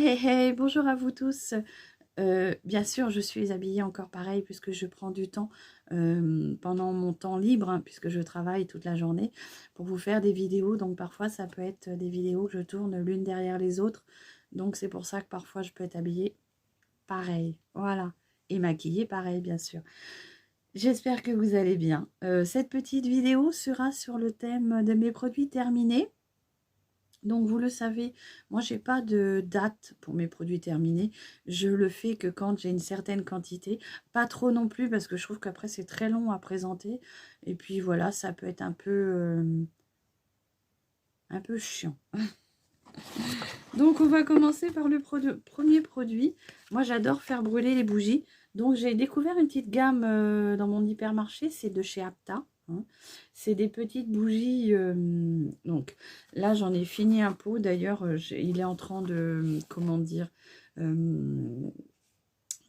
Hey hey, bonjour à vous tous. Bien sûr, je suis habillée encore pareil puisque je prends du temps pendant mon temps libre, hein, puisque je travaille toute la journée, pour vous faire des vidéos. Donc parfois, ça peut être des vidéos que je tourne l'une derrière les autres. Donc c'est pour ça que parfois, je peux être habillée pareil. Voilà. Et maquillée pareil, bien sûr. J'espère que vous allez bien. Cette petite vidéo sera sur le thème de mes produits terminés. Donc, vous le savez, moi, j'ai pas de date pour mes produits terminés. Je le fais que quand j'ai une certaine quantité. Pas trop non plus, parce que je trouve qu'après, c'est très long à présenter. Et puis, voilà, ça peut être un peu chiant. Donc, on va commencer par le premier produit. Moi, j'adore faire brûler les bougies. Donc, j'ai découvert une petite gamme dans mon hypermarché. C'est de chez Apta. Hein. C'est des petites bougies. Donc, là, j'en ai fini un pot. D'ailleurs, il est en train de... Comment dire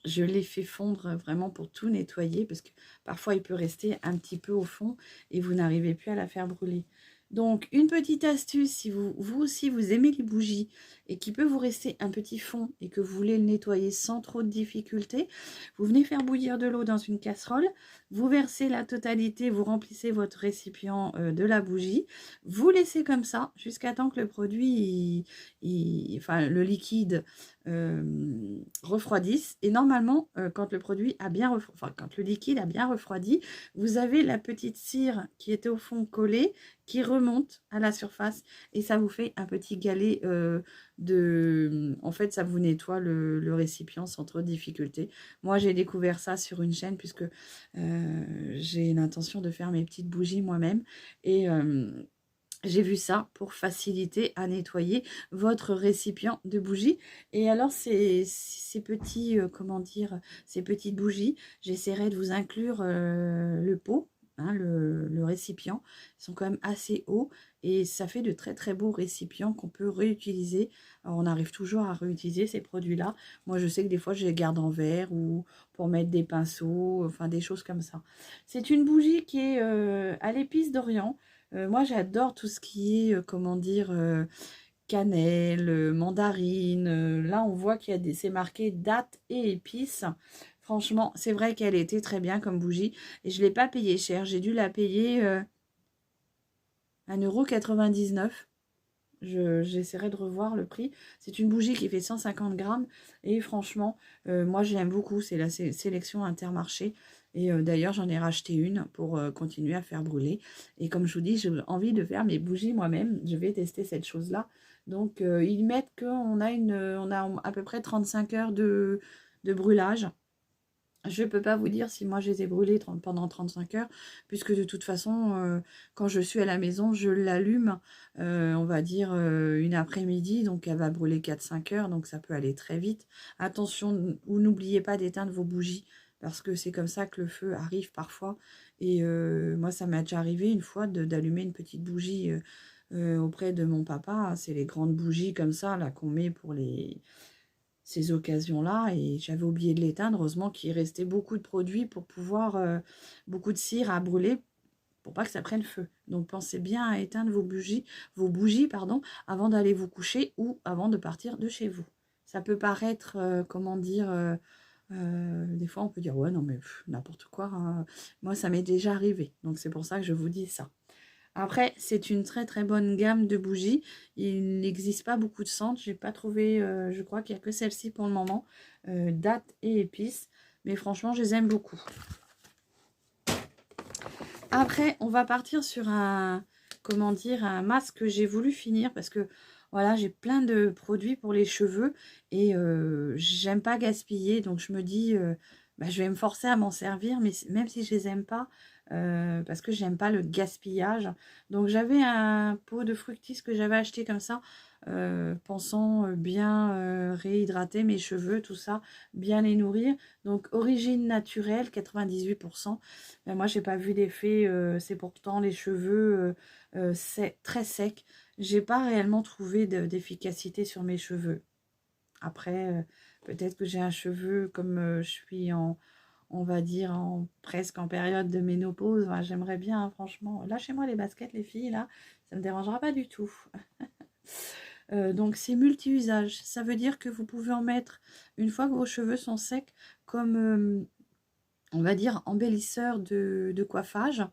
je l'ai fait fondre vraiment pour tout nettoyer. Parce que parfois, il peut rester un petit peu au fond. Et vous n'arrivez plus à la faire brûler. Donc, une petite astuce, si vous aussi vous aimez les bougies et qu'il peut vous rester un petit fond et que vous voulez le nettoyer sans trop de difficulté, vous venez faire bouillir de l'eau dans une casserole, vous versez la totalité, vous remplissez votre récipient de la bougie, vous laissez comme ça jusqu'à temps que le produit, enfin le liquide refroidisse. Et normalement, quand le produit a bien quand le liquide a bien refroidi, vous avez la petite cire qui était au fond collée, qui remonte à la surface et ça vous fait un petit galet en fait, ça vous nettoie le récipient sans trop de difficulté. Moi, j'ai découvert ça sur une chaîne puisque j'ai l'intention de faire mes petites bougies moi-même et j'ai vu ça pour faciliter à nettoyer votre récipient de bougies. Et alors, ces petits, comment dire, ces petites bougies, j'essaierai de vous inclure le pot, hein, le récipient. Ils sont quand même assez hauts et ça fait de très très beaux récipients qu'on peut réutiliser. Alors, on arrive toujours à réutiliser ces produits-là. Moi, je sais que des fois, je les garde en verre ou pour mettre des pinceaux, enfin des choses comme ça. C'est une bougie qui est à l'épice d'Orient. Moi, j'adore tout ce qui est, comment dire, cannelle, mandarine. Là, on voit qu'il y a c'est marqué date et épices. Franchement, c'est vrai qu'elle était très bien comme bougie. Et je ne l'ai pas payée cher. J'ai dû la payer 1,99 €. J'essaierai de revoir le prix. C'est une bougie qui fait 150 grammes. Et franchement, moi, j'aime beaucoup. C'est la sélection Intermarché. Et d'ailleurs, j'en ai racheté une pour continuer à faire brûler. Et comme je vous dis, j'ai envie de faire mes bougies moi-même. Je vais tester cette chose-là. Donc, ils mettent qu'on a, on a à peu près 35 heures de brûlage. Je ne peux pas vous dire si moi je les ai brûlés pendant 35 heures, puisque de toute façon, quand je suis à la maison, je l'allume, on va dire une après-midi, donc elle va brûler 4-5 heures, donc ça peut aller très vite. Attention, ou n'oubliez pas d'éteindre vos bougies, parce que c'est comme ça que le feu arrive parfois. Et moi, ça m'est déjà arrivé une fois d'allumer une petite bougie auprès de mon papa. C'est les grandes bougies comme ça, là, qu'on met pour ces occasions-là, et j'avais oublié de l'éteindre. Heureusement qu'il restait beaucoup de produits pour pouvoir, beaucoup de cire à brûler pour pas que ça prenne feu. Donc pensez bien à éteindre vos bougies pardon, avant d'aller vous coucher ou avant de partir de chez vous. Ça peut paraître, comment dire, des fois on peut dire ouais non mais n'importe quoi, hein. Moi ça m'est déjà arrivé, donc c'est pour ça que je vous dis ça. Après, c'est une très très bonne gamme de bougies. Il n'existe pas beaucoup de scents. J'ai pas trouvé, je crois qu'il n'y a que celle-ci pour le moment. Date et épices. Mais franchement, je les aime beaucoup. Après, on va partir sur comment dire, un masque que j'ai voulu finir parce que voilà, j'ai plein de produits pour les cheveux et j'aime pas gaspiller. Donc je me dis, bah, je vais me forcer à m'en servir, mais même si je les aime pas, parce que j'aime pas le gaspillage. Donc j'avais un pot de fructis que j'avais acheté comme ça, pensant bien réhydrater mes cheveux, tout ça, bien les nourrir. Donc origine naturelle, 98%. Ben, moi, j'ai pas vu d'effet. C'est pourtant les cheveux très secs. J'ai pas réellement trouvé d'efficacité sur mes cheveux. Après, peut-être que j'ai un cheveu comme je suis on va dire, presque en période de ménopause. Enfin, j'aimerais bien, hein, franchement. Lâchez-moi les baskets, les filles, là. Ça me dérangera pas du tout. Donc c'est multi-usage. Ça veut dire que vous pouvez en mettre une fois que vos cheveux sont secs comme, on va dire, embellisseur de coiffage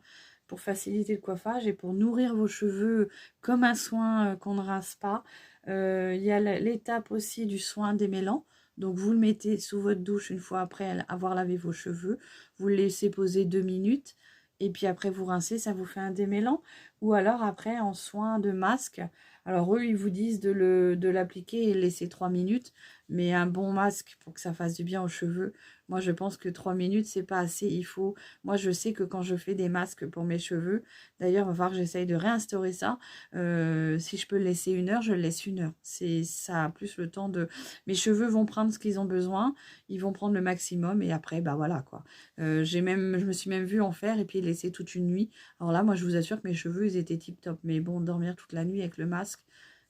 pour faciliter le coiffage et pour nourrir vos cheveux comme un soin qu'on ne rince pas. Il y a l'étape aussi du soin démêlant. Donc vous le mettez sous votre douche une fois après avoir lavé vos cheveux. Vous le laissez poser 2 minutes. Et puis après vous rincez, ça vous fait un démêlant. Ou alors après en soin de masque. Alors eux, ils vous disent de l'appliquer et laisser 3 minutes. Mais un bon masque pour que ça fasse du bien aux cheveux, moi je pense que 3 minutes, c'est pas assez. Il faut... Moi je sais que quand je fais des masques pour mes cheveux, d'ailleurs il va falloir que j'essaye de réinstaurer ça. Si je peux le laisser 1 heure, je le laisse 1 heure. C'est ça, plus le temps de... Mes cheveux vont prendre ce qu'ils ont besoin. Ils vont prendre le maximum et après, bah voilà quoi. Je me suis même vue en faire et puis laisser toute une nuit. Alors là, moi je vous assure que mes cheveux, ils étaient tip top. Mais bon, dormir toute la nuit avec le masque,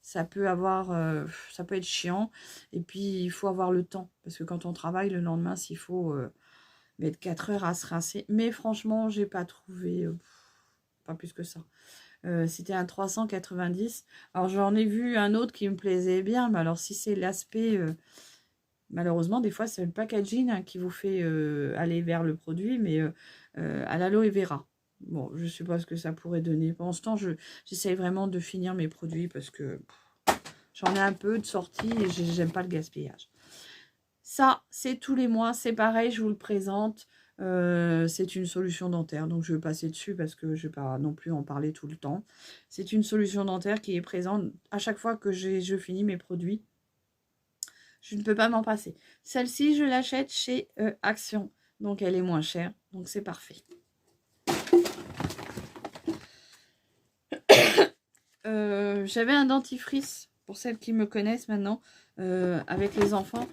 ça peut ça peut être chiant. Et puis, il faut avoir le temps. Parce que quand on travaille le lendemain, s'il faut mettre 4 heures à se rincer. Mais franchement, j'ai pas trouvé, pas plus que ça. C'était un 390. Alors, j'en ai vu un autre qui me plaisait bien. Mais alors, si c'est l'aspect... malheureusement, des fois, c'est le packaging hein, qui vous fait aller vers le produit. Mais à l'aloe vera. Bon, je sais pas ce que ça pourrait donner. Pendant ce temps, j'essaye vraiment de finir mes produits parce que j'en ai un peu de sortie et j'aime pas le gaspillage. Ça, c'est tous les mois, c'est pareil, je vous le présente. C'est une solution dentaire, donc je vais passer dessus parce que je ne vais pas non plus en parler tout le temps. C'est une solution dentaire qui est présente à chaque fois que je finis mes produits. Je ne peux pas m'en passer. Celle-ci, je l'achète chez Action, donc elle est moins chère, donc c'est parfait. J'avais un dentifrice, pour celles qui me connaissent maintenant, avec les enfants,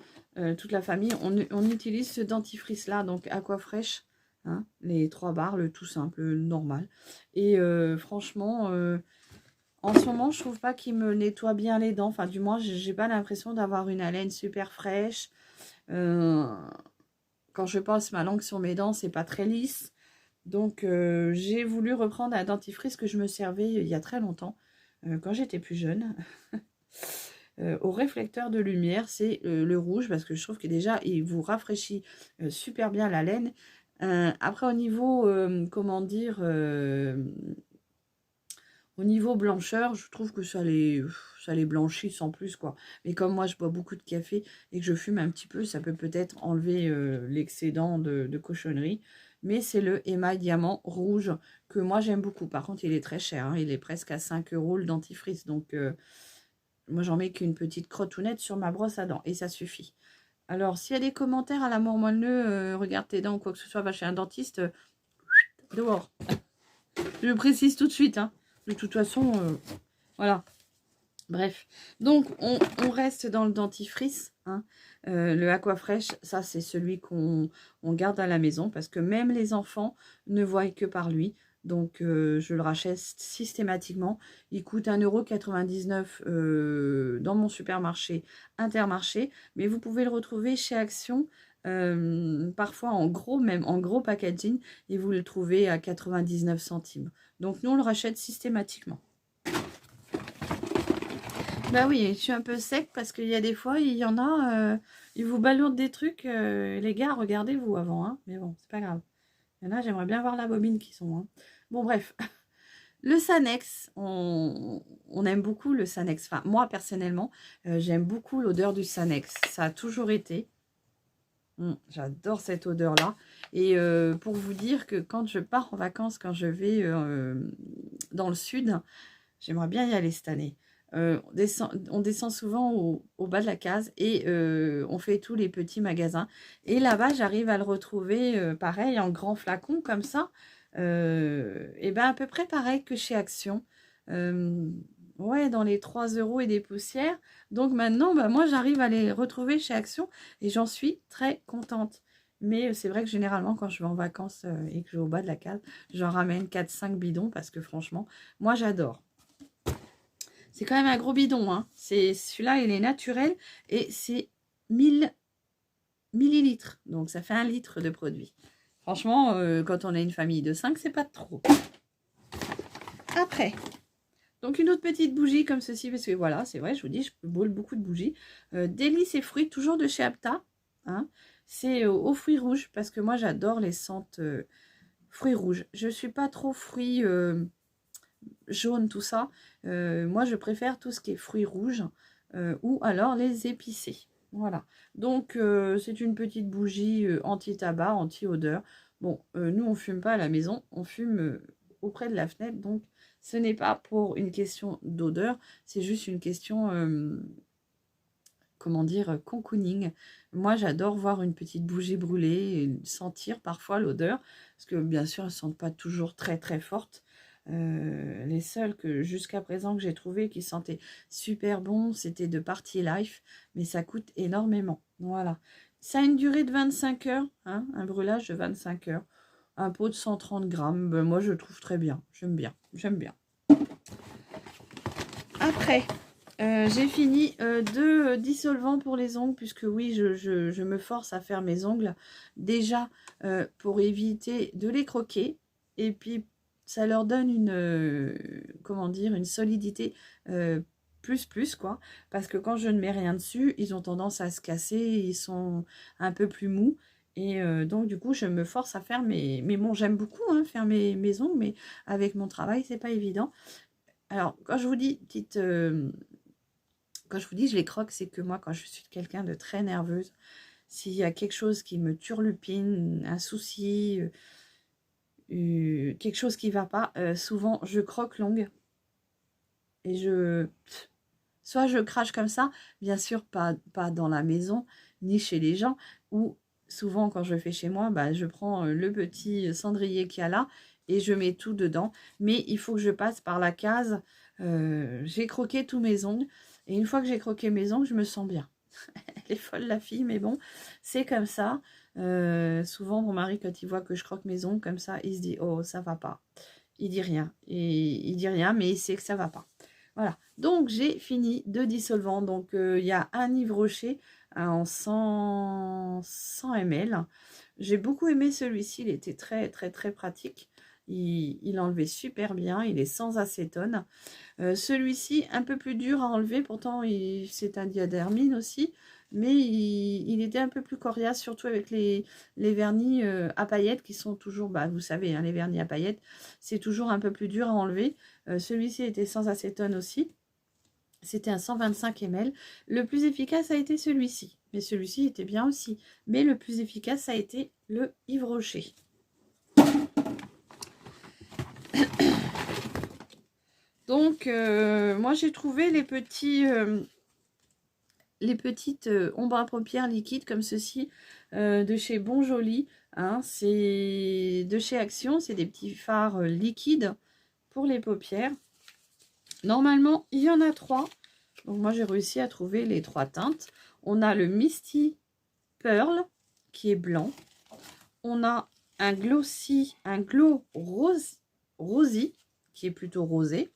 toute la famille, on utilise ce dentifrice-là, donc Aquafresh, hein, les 3 barres, le tout simple, le normal. Et franchement, en ce moment, je trouve pas qu'il me nettoie bien les dents, enfin du moins, j'ai pas l'impression d'avoir une haleine super fraîche. Quand je passe ma langue sur mes dents, c'est pas très lisse. Donc, j'ai voulu reprendre un dentifrice que je me servais il y a très longtemps, quand j'étais plus jeune, au réflecteur de lumière. C'est le rouge, parce que je trouve que déjà, il vous rafraîchit super bien la laine. Après, au niveau, comment dire, au niveau blancheur, je trouve que ça les blanchit sans plus, quoi. Mais comme moi, je bois beaucoup de café et que je fume un petit peu, ça peut peut-être enlever l'excédent de cochonnerie. Mais c'est le émail diamant rouge que moi, j'aime beaucoup. Par contre, il est très cher, hein. Il est presque à 5 € le dentifrice. Donc, moi, j'en mets qu'une petite crotounette sur ma brosse à dents et ça suffit. Alors, s'il y a des commentaires à la mort moelleux, regarde tes dents ou quoi que ce soit, va chez un dentiste, dehors. Je précise tout de suite, hein. De toute façon, voilà. Bref. Donc, on reste dans le dentifrice. Hein. Le Aquafresh, ça, c'est celui qu'on garde à la maison parce que même les enfants ne voient que par lui. Donc, je le rachète systématiquement. Il coûte 1,99 € dans mon supermarché Intermarché. Mais vous pouvez le retrouver chez Action. Parfois en gros, même en gros packaging, et vous le trouvez à 99 centimes. Donc nous on le rachète systématiquement. Bah oui, je suis un peu sec parce qu'il y a des fois, il y en a, ils vous balourdent des trucs, les gars, regardez-vous avant, hein. Mais bon, c'est pas grave. Il y en a, j'aimerais bien voir la bobine qui sont. Hein. Bon bref, le Sanex, on aime beaucoup le Sanex. Enfin, moi personnellement, j'aime beaucoup l'odeur du Sanex. Ça a toujours été. J'adore cette odeur-là. Et pour vous dire que quand je pars en vacances, quand je vais dans le sud, j'aimerais bien y aller cette année. On descend souvent au bas de la case et on fait tous les petits magasins. Et là-bas, j'arrive à le retrouver pareil, en grand flacon comme ça. Et ben à peu près pareil que chez Action. Ouais, dans les 3 € et des poussières. Donc maintenant, bah, moi, j'arrive à les retrouver chez Action et j'en suis très contente. Mais c'est vrai que généralement, quand je vais en vacances et que je vais au bas de la case, j'en ramène 4-5 bidons parce que franchement, moi, j'adore. C'est quand même un gros bidon. Hein. Celui-là, il est naturel et c'est 1000 millilitres. Donc, ça fait 1 litre de produit. Franchement, quand on a une famille de 5, c'est pas trop. Après... Donc une autre petite bougie comme ceci, parce que voilà, c'est vrai, je vous dis, je brûle beaucoup de bougies. Délices et fruits, toujours de chez Apta. Hein. C'est aux fruits rouges, parce que moi j'adore les sentes fruits rouges. Je ne suis pas trop fruits jaunes, tout ça. Moi je préfère tout ce qui est fruits rouges, ou alors les épicés. Voilà. Donc c'est une petite bougie anti-tabac, anti-odeur. Bon, nous on fume pas à la maison, on fume auprès de la fenêtre, donc ce n'est pas pour une question d'odeur, c'est juste une question, comment dire, cocooning. Moi, j'adore voir une petite bougie brûler et sentir parfois l'odeur, parce que bien sûr, elles ne sentent pas toujours très très fortes. Les seules que jusqu'à présent que j'ai trouvées qui sentaient super bon, c'était de Party Life, mais ça coûte énormément. Voilà. Ça a une durée de 25 heures, hein, un brûlage de 25 heures. Un pot de 130 grammes, ben moi je trouve très bien. J'aime bien, j'aime bien. Après, j'ai fini 2 dissolvants pour les ongles, puisque oui, je me force à faire mes ongles. Déjà, pour éviter de les croquer. Et puis, ça leur donne une, comment dire, une solidité plus, quoi. Parce que quand je ne mets rien dessus, ils ont tendance à se casser, ils sont un peu plus mous. Et donc, du coup, je me force à faire mes... Mais bon, j'aime beaucoup hein, faire mes ongles, mais avec mon travail, c'est pas évident. Alors, quand je vous dis, quand je vous dis je les croque, c'est que moi, quand je suis quelqu'un de très nerveuse, s'il y a quelque chose qui me turlupine, un souci, quelque chose qui ne va pas, souvent, je croque l'ongle et soit je crache comme ça, bien sûr, pas dans la maison, ni chez les gens, ou souvent, quand je fais chez moi, bah, je prends le petit cendrier qu'il y a là et je mets tout dedans. Mais il faut que je passe par la case. J'ai croqué tous mes ongles. Et une fois que j'ai croqué mes ongles, je me sens bien. Elle est folle, la fille, mais bon, c'est comme ça. Souvent, mon mari, quand il voit que je croque mes ongles comme ça, il se dit « Oh, ça va pas ». Il dit rien. Et il dit rien, mais il sait que ça va pas. Voilà. Donc, j'ai fini 2 dissolvants. Donc, il y a un Yves Rocher en 100 ml. J'ai beaucoup aimé celui-ci. Il était très, très, très pratique. Il enlevait super bien. Il est sans acétone. Celui-ci, un peu plus dur à enlever. Pourtant, c'est un diadermine aussi. Mais il était un peu plus coriace, surtout avec les vernis à paillettes qui sont toujours, bah, vous savez, hein, les vernis à paillettes, c'est toujours un peu plus dur à enlever. Celui-ci était sans acétone aussi. C'était un 125 ml. Le plus efficace a été celui-ci. Mais celui-ci était bien aussi. Mais le plus efficace a été le Yves Rocher. Donc, moi, j'ai trouvé les petites ombres à paupières liquides comme ceci de chez Bon Joli. Hein, c'est de chez Action. C'est des petits fards liquides pour les paupières. Normalement, il y en a 3. Donc, moi, j'ai réussi à trouver les 3 teintes. On a le Misty Pearl qui est blanc. On a un glow rosy qui est plutôt rosé.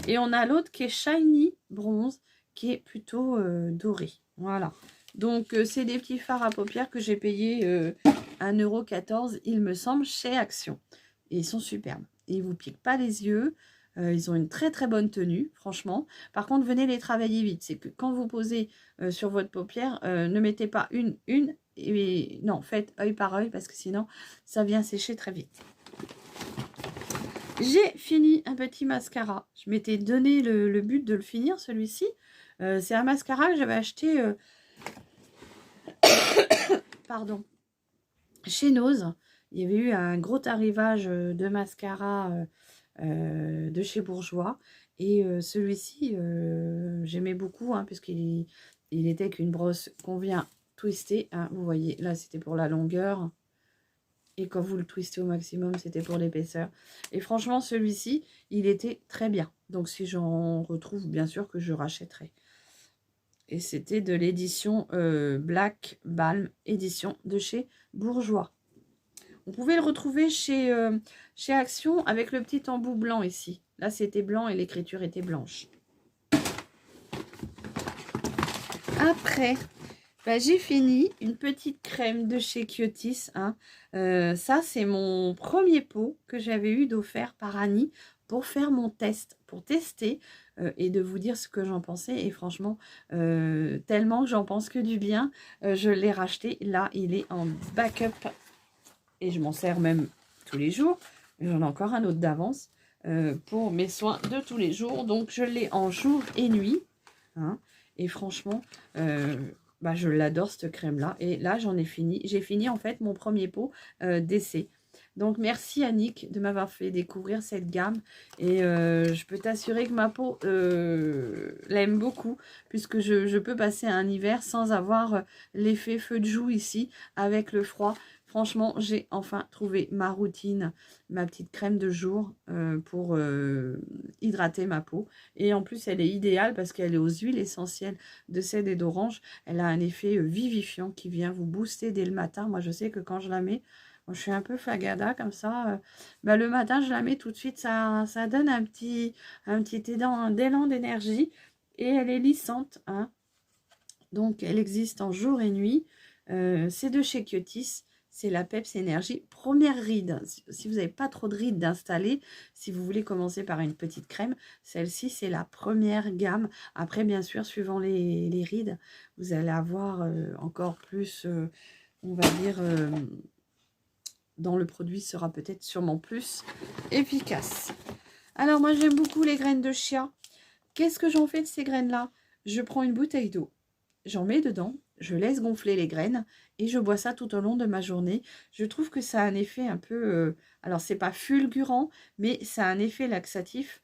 Et on a l'autre qui est Shiny Bronze qui est plutôt doré. Voilà. Donc, c'est des petits fards à paupières que j'ai payé 1,14 €, il me semble, chez Action. Et ils sont superbes. Ils ne vous piquent pas les yeux. Ils ont une très très bonne tenue, franchement. Par contre, venez les travailler vite. C'est que quand vous posez sur votre paupière, ne mettez pas une. Et non, faites œil par œil parce que sinon, ça vient sécher très vite. J'ai fini un petit mascara. Je m'étais donné le but de le finir, celui-ci. C'est un mascara que j'avais acheté pardon, chez Nose. Il y avait eu un gros arrivage de mascara de chez Bourjois. Et celui-ci, j'aimais beaucoup, hein, puisqu'il était qu'une brosse qu'on vient twister. Hein, vous voyez, là, c'était pour la longueur. Et quand vous le twistez au maximum, c'était pour l'épaisseur. Et franchement, celui-ci, il était très bien. Donc, si j'en retrouve, bien sûr que je rachèterai. Et c'était de l'édition Black Balm, édition de chez Bourjois. On pouvait le retrouver chez Action avec le petit embout blanc ici. Là, c'était blanc et l'écriture était blanche. Après, bah, j'ai fini une petite crème de chez Kiotis. Hein. Ça, c'est mon premier pot que j'avais eu d'offert par Annie pour faire mon test, pour tester et de vous dire ce que j'en pensais. Et franchement, tellement que j'en pense que du bien, je l'ai racheté. Là, il est en backup et je m'en sers même tous les jours. J'en ai encore un autre d'avance pour mes soins de tous les jours. Donc, je l'ai en jour et nuit. Hein, et franchement, bah, je l'adore cette crème-là. Et là, j'en ai fini. J'ai fini en fait mon premier pot d'essai. Donc, merci Annick de m'avoir fait découvrir cette gamme. Et je peux t'assurer que ma peau l'aime beaucoup, puisque je peux passer un hiver sans avoir l'effet feu de joue ici, avec le froid. Franchement, j'ai enfin trouvé ma routine, ma petite crème de jour pour hydrater ma peau. Et en plus, elle est idéale parce qu'elle est aux huiles essentielles de cèdre et d'orange. Elle a un effet vivifiant qui vient vous booster dès le matin. Moi, je sais que quand je la mets, moi, je suis un peu flagada comme ça. Bah, le matin, je la mets tout de suite. Ça donne un petit d'élan d'énergie. Et elle est lissante. Hein. Donc, elle existe en jour et nuit. C'est de chez Kiotis. C'est la Peps Énergie. Première ride. Si vous n'avez pas trop de rides d'installer, si vous voulez commencer par une petite crème, celle-ci, c'est la première gamme. Après, bien sûr, suivant les rides, vous allez avoir encore plus, on va dire, dans le produit sera peut-être sûrement plus efficace. Alors, moi, j'aime beaucoup les graines de chia. Qu'est-ce que j'en fais de ces graines-là? Je prends une bouteille d'eau. J'en mets dedans, je laisse gonfler les graines et je bois ça tout au long de ma journée. Je trouve que ça a un effet un peu... alors, c'est pas fulgurant, mais ça a un effet laxatif,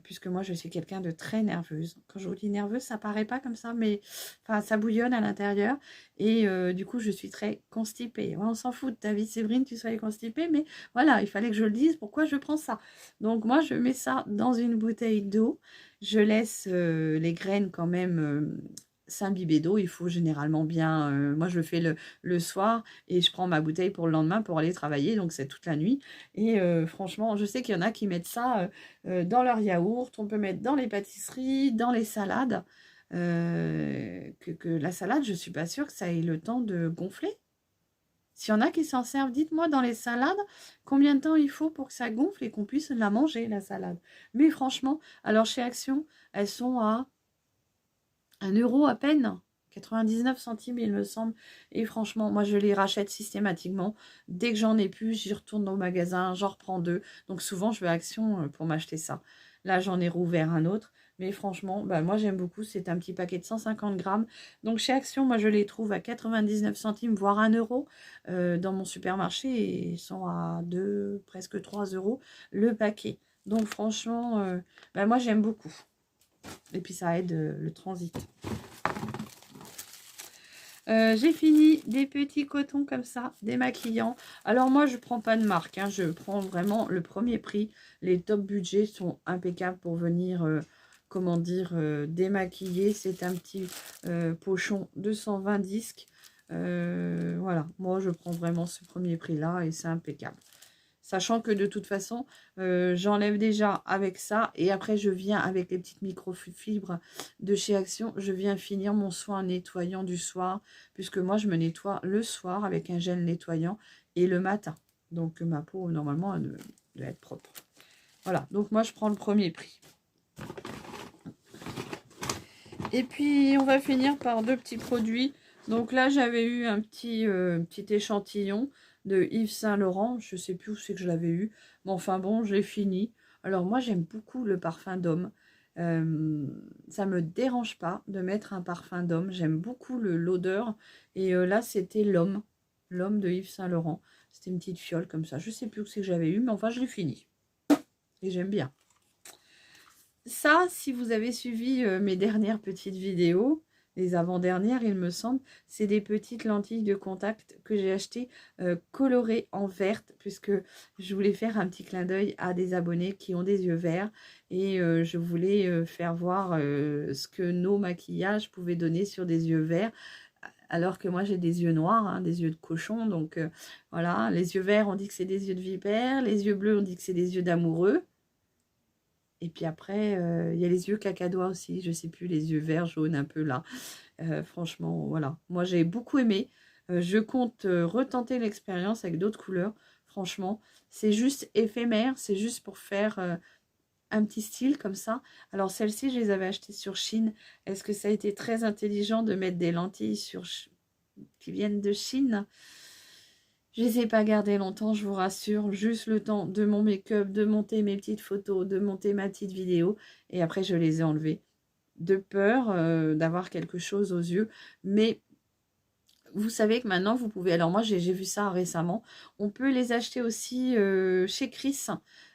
puisque moi, je suis quelqu'un de très nerveuse. Quand je vous dis nerveuse, ça paraît pas comme ça, mais enfin, ça bouillonne à l'intérieur. Et du coup, je suis très constipée. Ouais, on s'en fout de ta vie, Séverine, tu sois constipée, mais voilà, il fallait que je le dise, pourquoi je prends ça. Donc, moi, je mets ça dans une bouteille d'eau. Je laisse les graines quand même s'imbiber d'eau. Il faut généralement bien... moi, je le fais le soir et je prends ma bouteille pour le lendemain pour aller travailler. Donc, c'est toute la nuit. Et franchement, je sais qu'il y en a qui mettent ça dans leur yaourt. On peut mettre dans les pâtisseries, dans les salades. Que la salade, je ne suis pas sûre que ça ait le temps de gonfler. S'il y en a qui s'en servent, dites-moi dans les salades, combien de temps il faut pour que ça gonfle et qu'on puisse la manger, la salade. Mais franchement, alors chez Action, elles sont à 1 euro à peine, 99 centimes il me semble. Et franchement, moi je les rachète systématiquement. Dès que j'en ai plus, j'y retourne au magasin, j'en reprends 2. Donc souvent je vais à Action pour m'acheter ça. Là j'en ai rouvert un autre. Mais franchement, bah, moi j'aime beaucoup. C'est un petit paquet de 150 grammes. Donc chez Action, moi je les trouve à 99 centimes, voire 1 euro. Dans mon supermarché, et ils sont à 2, presque 3 euros le paquet. Donc franchement, bah, moi j'aime beaucoup. Et puis ça aide le transit. J'ai fini des petits cotons comme ça, démaquillants. Alors moi, je prends pas de marque. Hein, je prends vraiment le premier prix. Les top budgets sont impeccables pour venir, comment dire, démaquiller. C'est un petit pochon de 120 disques. Voilà, moi, je prends vraiment ce premier prix-là et c'est impeccable. Sachant que de toute façon, j'enlève déjà avec ça. Et après, je viens avec les petites microfibres de chez Action. Je viens finir mon soin nettoyant du soir. Puisque moi, je me nettoie le soir avec un gel nettoyant et le matin. Donc, ma peau, normalement, elle doit être propre. Voilà. Donc, moi, je prends le premier prix. Et puis, on va finir par 2 petits produits. Donc là, j'avais eu un petit échantillon de Yves Saint Laurent. Je ne sais plus où c'est que je l'avais eu. Mais enfin bon, j'ai fini. Alors moi, j'aime beaucoup le parfum d'homme. Ça ne me dérange pas de mettre un parfum d'homme. J'aime beaucoup l'odeur. Et là, c'était l'homme. L'homme de Yves Saint Laurent. C'était une petite fiole comme ça. Je ne sais plus où c'est que j'avais eu. Mais enfin, je l'ai fini. Et j'aime bien. Ça, si vous avez suivi mes dernières petites vidéos, les avant-dernières, il me semble, c'est des petites lentilles de contact que j'ai achetées colorées en verte, puisque je voulais faire un petit clin d'œil à des abonnés qui ont des yeux verts. Et je voulais faire voir ce que nos maquillages pouvaient donner sur des yeux verts. Alors que moi, j'ai des yeux noirs, hein, des yeux de cochon. Donc voilà, les yeux verts, on dit que c'est des yeux de vipère. Les yeux bleus, on dit que c'est des yeux d'amoureux. Et puis après, il y a les yeux cacadois aussi. Je ne sais plus, les yeux verts, jaunes, un peu là. Franchement, voilà. Moi, j'ai beaucoup aimé. Je compte retenter l'expérience avec d'autres couleurs. franchement. C'est juste éphémère, c'est juste pour faire un petit style comme ça. Alors celles-ci, je les avais achetées sur Chine. Est-ce que ça a été très intelligent de mettre des lentilles qui viennent de Chine? Je ne les ai pas gardées longtemps, je vous rassure. Juste le temps de mon make-up, de monter mes petites photos, de monter ma petite vidéo. Et après, je les ai enlevées. De peur d'avoir quelque chose aux yeux. Mais vous savez que maintenant, vous pouvez... Alors moi, j'ai vu ça récemment. On peut les acheter aussi chez Chris.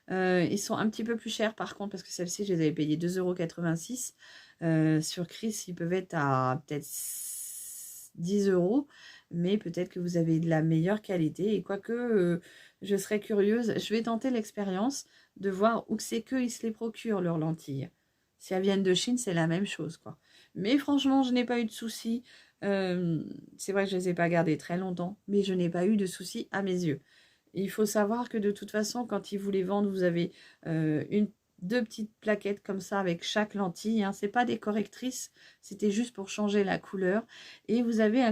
Ils sont un petit peu plus chers par contre, parce que celles-ci, je les avais payées 2,86 €. Sur Chris, ils peuvent être à peut-être 10 €. Mais peut-être que vous avez de la meilleure qualité. Et quoique, je serais curieuse, je vais tenter l'expérience de voir où c'est qu'ils se les procurent, leurs lentilles. Si elles viennent de Chine, c'est la même chose, quoi. Mais franchement, je n'ai pas eu de soucis. C'est vrai que je ne les ai pas gardées très longtemps, mais je n'ai pas eu de soucis à mes yeux. Et il faut savoir que de toute façon, quand ils vous les vendent, vous avez deux petites plaquettes comme ça avec chaque lentille. Hein. Ce n'est pas des correctrices, c'était juste pour changer la couleur. Et vous avez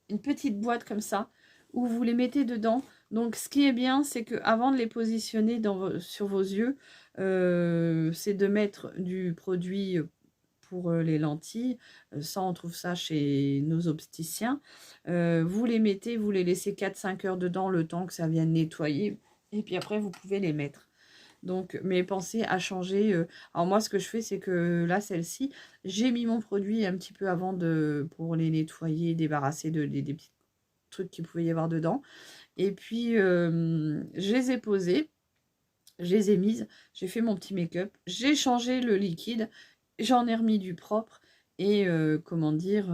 une petite boîte comme ça où vous les mettez dedans. Donc ce qui est bien, c'est qu'avant de les positionner sur vos yeux, c'est de mettre du produit pour les lentilles. Ça, on trouve ça chez nos opticiens. Vous les mettez, vous les laissez 4-5 heures dedans, le temps que ça vienne nettoyer. Et puis après, vous pouvez les mettre. Donc, mais pensez à changer. Alors moi, ce que je fais, c'est que là, celle-ci, j'ai mis mon produit un petit peu avant pour les nettoyer, débarrasser des petits trucs qu'il pouvait y avoir dedans. Et puis, je les ai posées, je les ai mises, j'ai fait mon petit make-up, j'ai changé le liquide, j'en ai remis du propre. Et comment dire,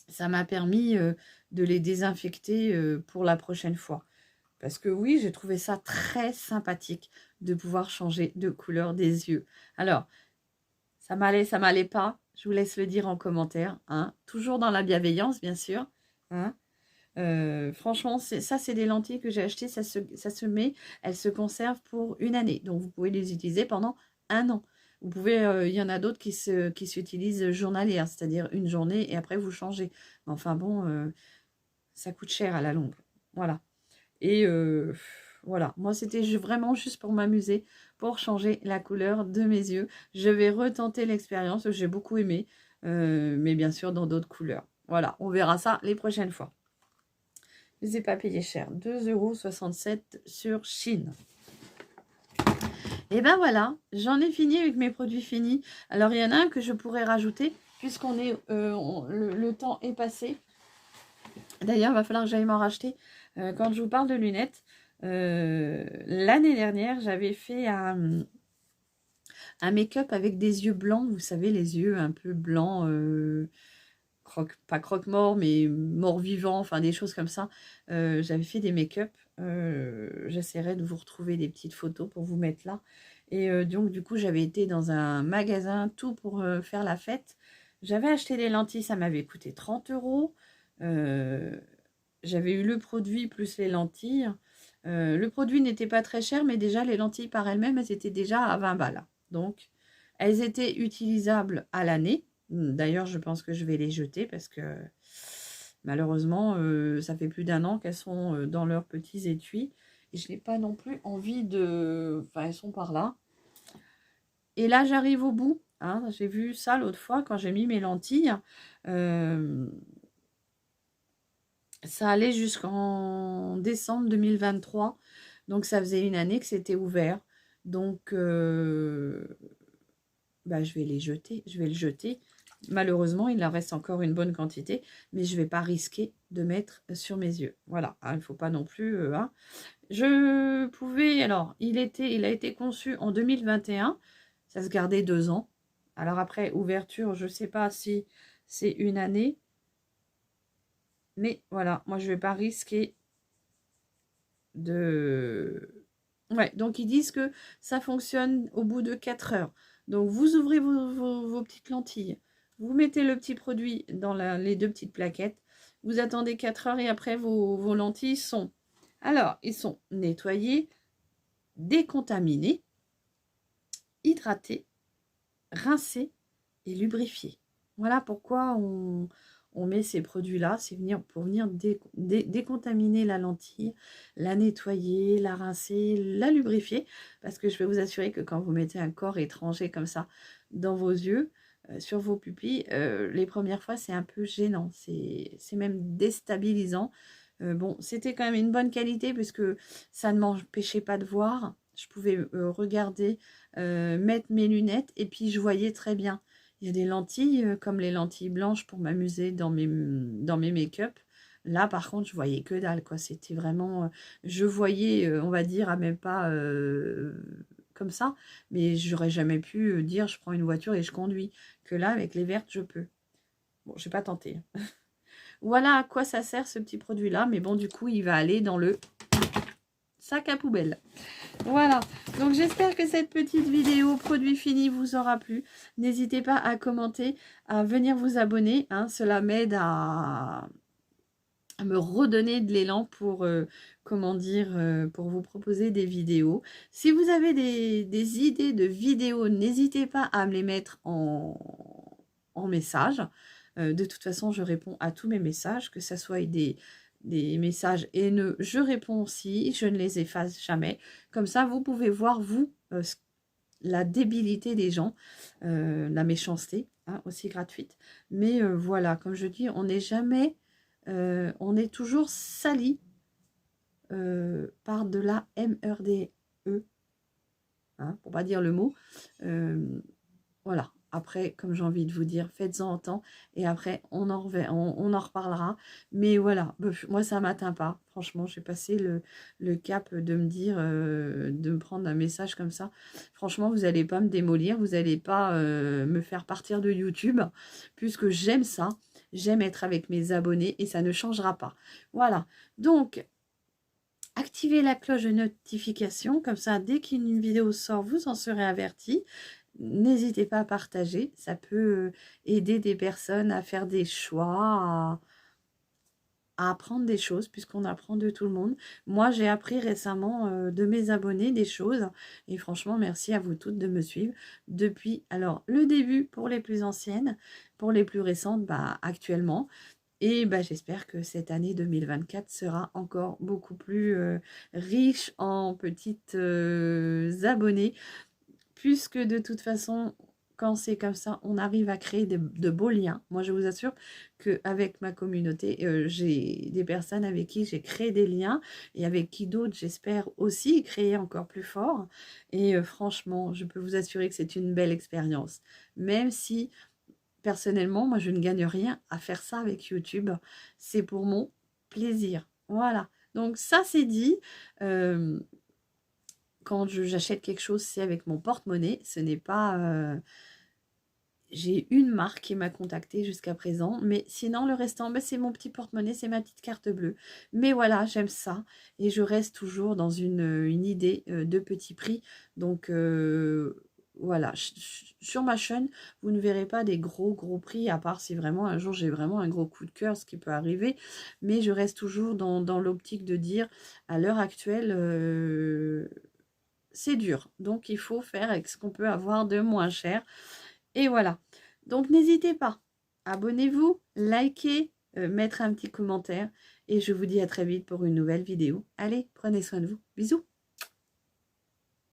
ça m'a permis de les désinfecter pour la prochaine fois. Parce que oui, j'ai trouvé ça très sympathique de pouvoir changer de couleur des yeux. Alors, ça m'allait pas. Je vous laisse le dire en commentaire. Hein. Toujours dans la bienveillance, bien sûr. Hein. Franchement, ça, c'est des lentilles que j'ai achetées. Ça se met, elles se conservent pour une année. Donc, vous pouvez les utiliser pendant un an. Vous pouvez, il y en a d'autres qui s'utilisent journalière, c'est-à-dire une journée et après vous changez. Mais enfin bon, ça coûte cher à la longue. Voilà. Et voilà, moi c'était vraiment juste pour m'amuser, pour changer la couleur de mes yeux. Je vais retenter l'expérience, j'ai beaucoup aimé, mais bien sûr dans d'autres couleurs. Voilà, on verra ça les prochaines fois. Je ne les ai pas payés cher, 2,67 € sur Chine. Et ben voilà, j'en ai fini avec mes produits finis. Alors il y en a un que je pourrais rajouter, puisqu'on est, le temps est passé. D'ailleurs, il va falloir que j'aille m'en racheter. Quand je vous parle de lunettes, l'année dernière, j'avais fait un make-up avec des yeux blancs. Vous savez, les yeux un peu blancs, pas croque-mort, mais mort-vivant, enfin des choses comme ça. J'avais fait des make-up. J'essaierai de vous retrouver des petites photos pour vous mettre là. Et donc, du coup, j'avais été dans un magasin, tout pour faire la fête. J'avais acheté des lentilles, ça m'avait coûté 30 €. J'avais eu le produit plus les lentilles. Le produit n'était pas très cher, mais déjà les lentilles par elles-mêmes, elles étaient déjà à 20 balles. Donc, elles étaient utilisables à l'année. D'ailleurs, je pense que je vais les jeter parce que malheureusement, ça fait plus d'1 an qu'elles sont dans leurs petits étuis. Et je n'ai pas non plus envie de... Enfin, elles sont par là. Et là, j'arrive au bout. Hein. J'ai vu ça l'autre fois quand j'ai mis mes lentilles. Ça allait jusqu'en décembre 2023. Donc, ça faisait une année que c'était ouvert. Donc, bah, je vais les jeter. Je vais le jeter. Malheureusement, il en reste encore une bonne quantité. Mais je ne vais pas risquer de mettre sur mes yeux. Voilà. Il ne faut pas non plus... hein. Je pouvais... Alors, il a été conçu en 2021. Ça se gardait 2 ans. Alors après, ouverture, je ne sais pas si c'est une année. Mais voilà, moi je vais pas risquer de... Ouais, donc ils disent que ça fonctionne au bout de 4 heures. Donc vous ouvrez vos petites lentilles, vous mettez le petit produit dans les deux petites plaquettes, vous attendez 4 heures et après vos lentilles sont... Alors, ils sont nettoyés, décontaminés, hydratés, rincés et lubrifiés. Voilà pourquoi on met ces produits-là, c'est pour venir décontaminer la lentille, la nettoyer, la rincer, la lubrifier, parce que je vais vous assurer que quand vous mettez un corps étranger comme ça dans vos yeux, sur vos pupilles, les premières fois, c'est un peu gênant, c'est même déstabilisant. Bon, c'était quand même une bonne qualité puisque ça ne m'empêchait pas de voir. Je pouvais regarder, mettre mes lunettes et puis je voyais très bien. Il y a des lentilles, comme les lentilles blanches pour m'amuser dans mes make-up. Là, par contre, je voyais que dalle, quoi. C'était vraiment... je voyais, on va dire, à même pas comme ça, mais j'aurais jamais pu dire je prends une voiture et je conduis. Que là, avec les vertes, je peux. Bon, j'ai pas tenté. Voilà à quoi ça sert ce petit produit-là, mais bon, du coup, il va aller dans le sac à poubelle. Voilà, donc j'espère que cette petite vidéo produit fini vous aura plu. N'hésitez pas à commenter, à venir vous abonner, hein, cela m'aide à me redonner de l'élan pour, comment dire, pour vous proposer des vidéos. Si vous avez des idées de vidéos, n'hésitez pas à me les mettre en message. De toute façon, je réponds à tous mes messages, que ce soit des messages haineux, je réponds aussi, je ne les efface jamais. Comme ça, vous pouvez voir, vous, la débilité des gens, la méchanceté, hein, aussi gratuite. Mais voilà, comme je dis, on n'est jamais, on est toujours sali par de la MRDE, hein, pour pas dire le mot. Voilà. Après, comme j'ai envie de vous dire, faites-en autant. Et après, on en reparlera. Mais voilà, moi, ça ne m'atteint pas. Franchement, j'ai passé le cap de me dire, de me prendre un message comme ça. Franchement, vous n'allez pas me démolir. Vous n'allez pas me faire partir de YouTube. Puisque j'aime ça. J'aime être avec mes abonnés. Et ça ne changera pas. Voilà. Donc, activez la cloche de notification. Comme ça, dès qu'une vidéo sort, vous en serez averti. N'hésitez pas à partager, ça peut aider des personnes à faire des choix, à apprendre des choses, puisqu'on apprend de tout le monde. Moi, j'ai appris récemment de mes abonnés des choses, et franchement, merci à vous toutes de me suivre depuis, alors, le début pour les plus anciennes, pour les plus récentes, bah, actuellement. Et bah, j'espère que cette année 2024 sera encore beaucoup plus riche en petites abonnés, puisque de toute façon, quand c'est comme ça, on arrive à créer de beaux liens. Moi, je vous assure qu'avec ma communauté, j'ai des personnes avec qui j'ai créé des liens et avec qui d'autres, j'espère aussi créer encore plus fort. Et franchement, je peux vous assurer que c'est une belle expérience. Même si, personnellement, moi, je ne gagne rien à faire ça avec YouTube. C'est pour mon plaisir. Voilà. Donc, ça, c'est dit. Quand j'achète quelque chose, c'est avec mon porte-monnaie. Ce n'est pas... j'ai une marque qui m'a contactée jusqu'à présent. Mais sinon, le restant, ben, c'est mon petit porte-monnaie, c'est ma petite carte bleue. Mais voilà, j'aime ça. Et je reste toujours dans une idée de petit prix. Donc, voilà. Sur ma chaîne, vous ne verrez pas des gros prix, à part si vraiment un jour j'ai vraiment un gros coup de cœur, ce qui peut arriver. Mais je reste toujours dans l'optique de dire, à l'heure actuelle... c'est dur, donc il faut faire avec ce qu'on peut avoir de moins cher. Et voilà, donc n'hésitez pas, abonnez-vous, likez, mettre un petit commentaire, et je vous dis à très vite pour une nouvelle vidéo. Allez, prenez soin de vous, bisous.